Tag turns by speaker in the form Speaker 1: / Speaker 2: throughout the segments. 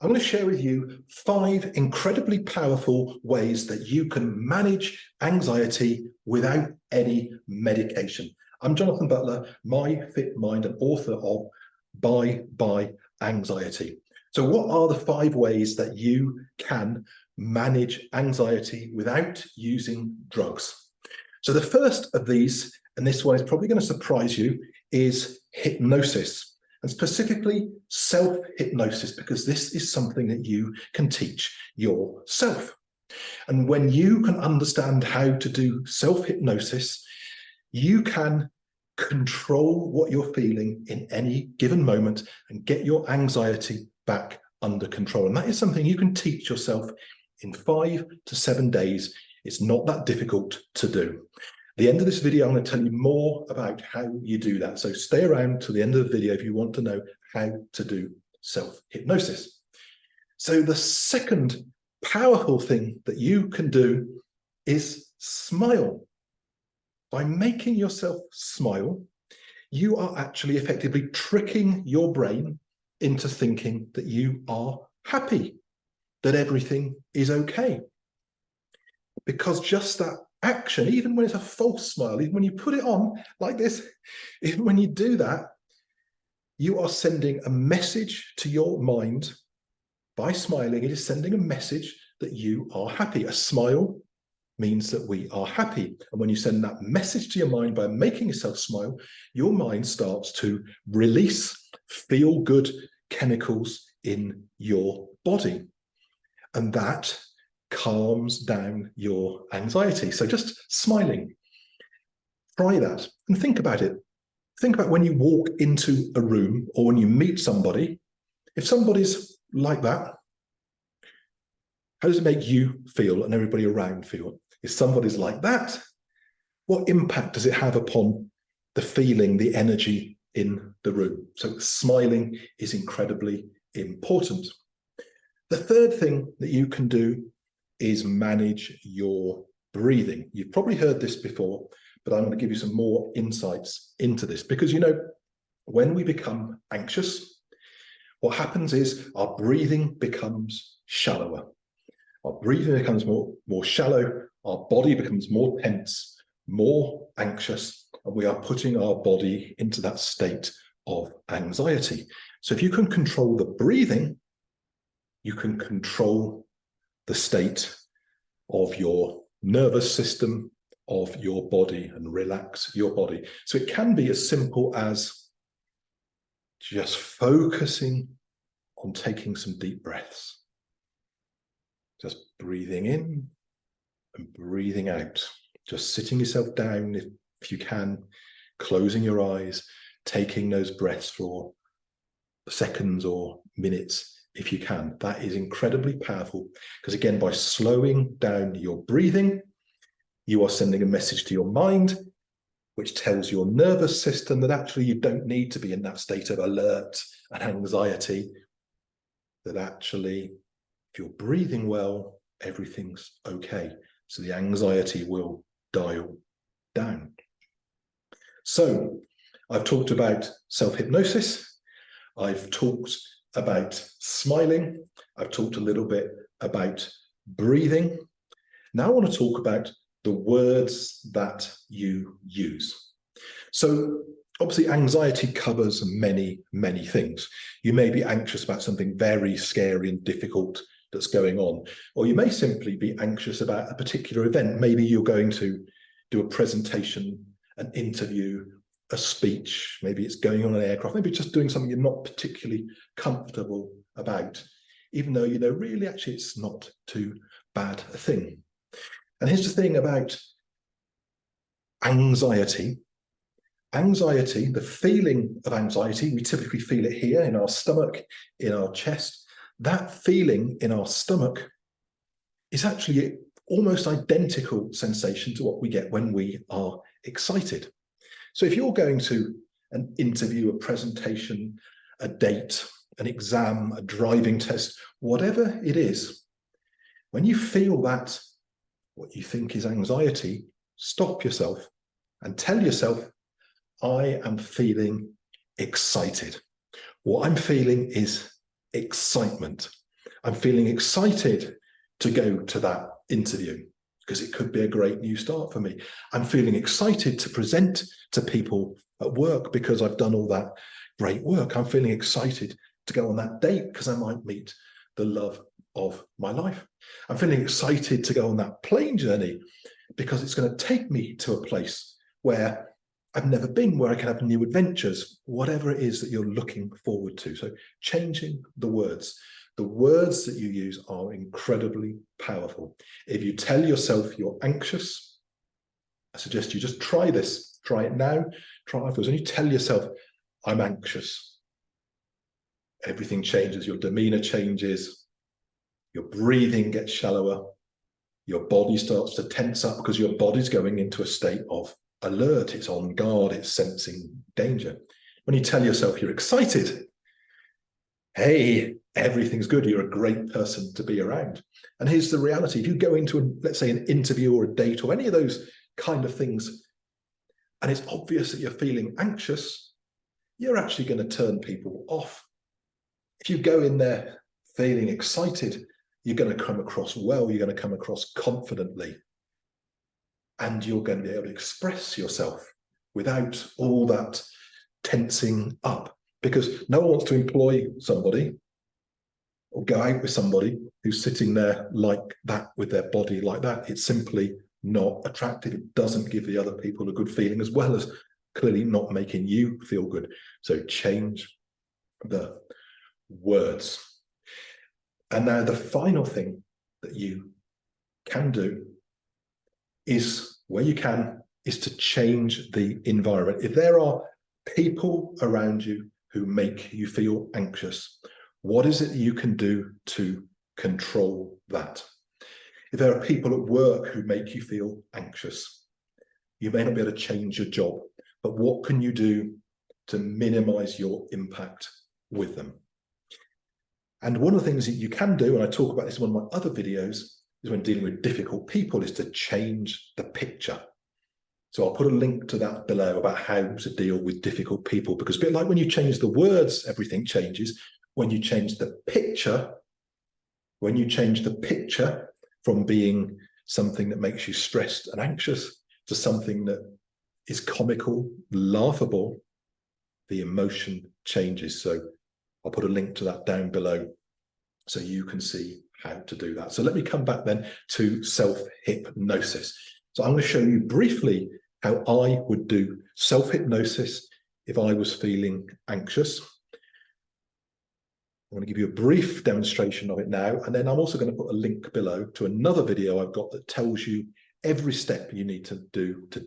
Speaker 1: I'm going to share with you 5 incredibly powerful ways that you can manage anxiety without any medication. I'm Jonathan Butler, My Fit Mind, and author of Bye Anxiety. So what are the 5 ways that you can manage anxiety without using drugs? So the first of these, and this one is probably going to surprise you, is hypnosis. And specifically self-hypnosis, because this is something that you can teach yourself. And when you can understand how to do self-hypnosis, you can control what you're feeling in any given moment and get your anxiety back under control. And that is something you can teach yourself in 5 to 7 days. It's not that difficult to do. At the end of this video, I'm going to tell you more about how you do that. So stay around to the end of the video if you want to know how to do self-hypnosis. So the second powerful thing that you can do is smile. By making yourself smile, you are actually effectively tricking your brain into thinking that you are happy, that everything is okay. Because just that action, even when it's a false smile, even when you put it on like this, even when you do that, you are sending a message to your mind. By smiling, it is sending a message that you are happy. A smile means that we are happy. And when you send that message to your mind by making yourself smile, your mind starts to release feel-good chemicals in your body. And that calms down your anxiety. So just smiling, try that and think about it. Think about when you walk into a room or when you meet somebody. If somebody's like that, how does it make you feel and everybody around feel? If somebody's like that, what impact does it have upon the feeling, the energy in the room? So smiling is incredibly important. The third thing that you can do is manage your breathing. You've probably heard this before, but I'm going to give you some more insights into this because, you know, when we become anxious, what happens is our breathing becomes shallower. Our breathing becomes more shallow, our body becomes more tense, more anxious, and we are putting our body into that state of anxiety. So if you can control the breathing, you can control the state of your nervous system, of your body, and relax your body. So it can be as simple as just focusing on taking some deep breaths. Just breathing in and breathing out. Just sitting yourself down if you can, closing your eyes, taking those breaths for seconds or minutes if you can. That is incredibly powerful because, again, by slowing down your breathing, you are sending a message to your mind, which tells your nervous system that actually you don't need to be in that state of alert and anxiety, that actually, if you're breathing well, everything's okay. So the anxiety will dial down. So I've talked about self-hypnosis. I've talked about smiling. I've talked a little bit about breathing. Now I want to talk about the words that you use. So obviously anxiety covers many, many things. You may be anxious about something very scary and difficult that's going on, or you may simply be anxious about a particular event. Maybe you're going to do a presentation, an interview, a speech, maybe it's going on an aircraft, maybe just doing something you're not particularly comfortable about, even though you know really actually it's not too bad a thing. And here's the thing about anxiety. Anxiety, the feeling of anxiety, we typically feel it here in our stomach, in our chest. That feeling in our stomach is actually almost identical sensation to what we get when we are excited. So if you're going to an interview, a presentation, a date, an exam, a driving test, whatever it is, when you feel that, what you think is anxiety, stop yourself and tell yourself, I am feeling excited. What I'm feeling is excitement. I'm feeling excited to go to that interview because it could be a great new start for me. I'm feeling excited to present to people at work because I've done all that great work. I'm feeling excited to go on that date because I might meet the love of my life. I'm feeling excited to go on that plane journey because it's going to take me to a place where I've never been, where I can have new adventures, whatever it is that you're looking forward to. So changing the words. The words that you use are incredibly powerful. If you tell yourself you're anxious, I suggest you just try this. Try it now, try it afterwards. When you tell yourself, I'm anxious, everything changes. Your demeanor changes. Your breathing gets shallower. Your body starts to tense up because your body's going into a state of alert. It's on guard. It's sensing danger. When you tell yourself you're excited, hey, everything's good. You're a great person to be around. And here's the reality. If you go into, let's say, an interview or a date or any of those kind of things, and it's obvious that you're feeling anxious, you're actually going to turn people off. If you go in there feeling excited, you're going to come across well, you're going to come across confidently, and you're going to be able to express yourself without all that tensing up. Because no one wants to employ somebody or go out with somebody who's sitting there like that with their body like that. It's simply not attractive. It doesn't give the other people a good feeling, as well as clearly not making you feel good. So change the words. And now the final thing that you can do is, where you can, is to change the environment. If there are people around you who make you feel anxious, what is it you can do to control that? If there are people at work who make you feel anxious, you may not be able to change your job, but what can you do to minimize your impact with them? And one of the things that you can do, and I talk about this in one of my other videos, is when dealing with difficult people, is to change the picture. So I'll put a link to that below about how to deal with difficult people, because a bit like when you change the words, everything changes. When you change the picture, from being something that makes you stressed and anxious to something that is comical, laughable, the emotion changes. So I'll put a link to that down below so you can see how to do that. So let me come back then to self-hypnosis. So I'm going to show you briefly how I would do self-hypnosis if I was feeling anxious. I'm going to give you a brief demonstration of it now, and then I'm also going to put a link below to another video I've got that tells you every step you need to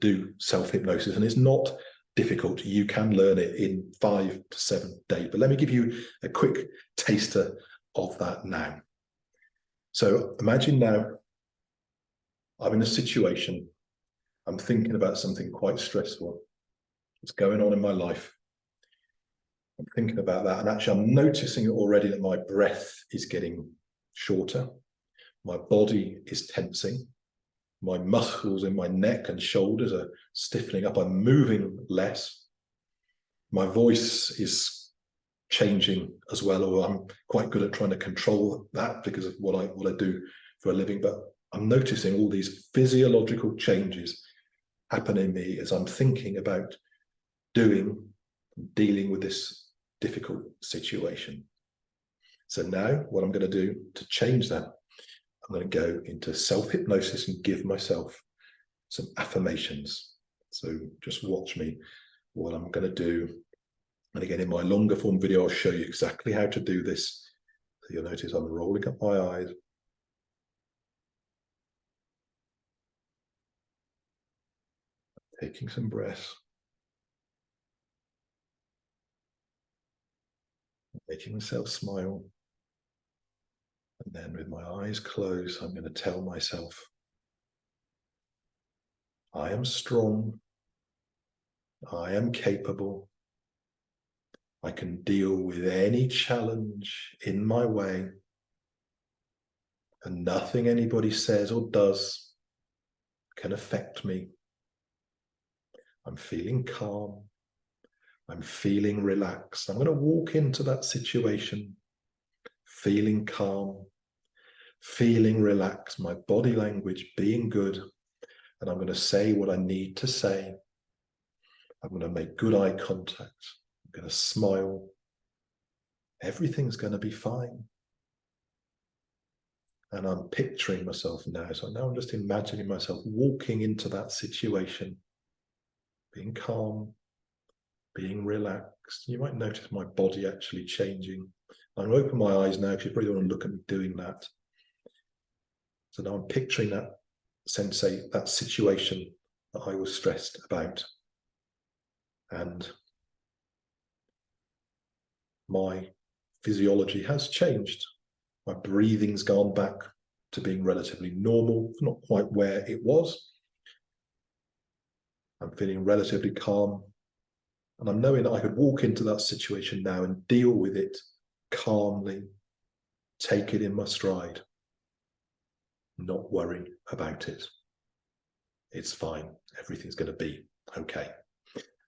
Speaker 1: do self-hypnosis, and it's not difficult. You can learn it in 5 to 7 days, but let me give you a quick taster of that now. So imagine now I'm in a situation, I'm thinking about something quite stressful. What's going on in my life? I'm thinking about that, and actually I'm noticing already that my breath is getting shorter. My body is tensing. My muscles in my neck and shoulders are stiffening up. I'm moving less. My voice is changing as well, or I'm quite good at trying to control that because of what I do for a living. But I'm noticing all these physiological changes happen in me as I'm thinking about dealing with this difficult situation. So now what I'm going to do to change that, I'm going to go into self-hypnosis and give myself some affirmations. So just watch me what I'm going to do. And again, in my longer form video, I'll show you exactly how to do this. So you'll notice I'm rolling up my eyes. Taking some breaths. Making myself smile. And then with my eyes closed, I'm going to tell myself, I am strong. I am capable. I can deal with any challenge in my way. And nothing anybody says or does can affect me. I'm feeling calm. I'm feeling relaxed. I'm going to walk into that situation feeling calm, feeling relaxed, my body language being good, and I'm going to say what I need to say. I'm going to make good eye contact. I'm going to smile. Everything's going to be fine. And I'm picturing myself now. So now I'm just imagining myself walking into that situation, being calm, being relaxed. You might notice my body actually changing. I'm going to open my eyes now because you probably don't want to look at me doing that. So now I'm picturing that sensate, that situation that I was stressed about. And my physiology has changed. My breathing's gone back to being relatively normal, not quite where it was. I'm feeling relatively calm. And I'm knowing that I could walk into that situation now and deal with it calmly, take it in my stride, not worry about it. It's fine. Everything's going to be okay.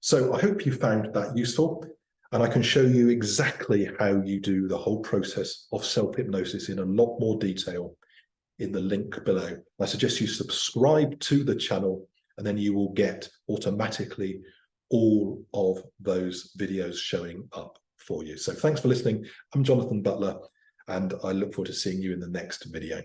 Speaker 1: So I hope you found that useful, and I can show you exactly how you do the whole process of self-hypnosis in a lot more detail in the link below. I suggest you subscribe to the channel, and then you will get automatically all of those videos showing up for you. So thanks for listening. I'm Jonathan Butler, and I look forward to seeing you in the next video.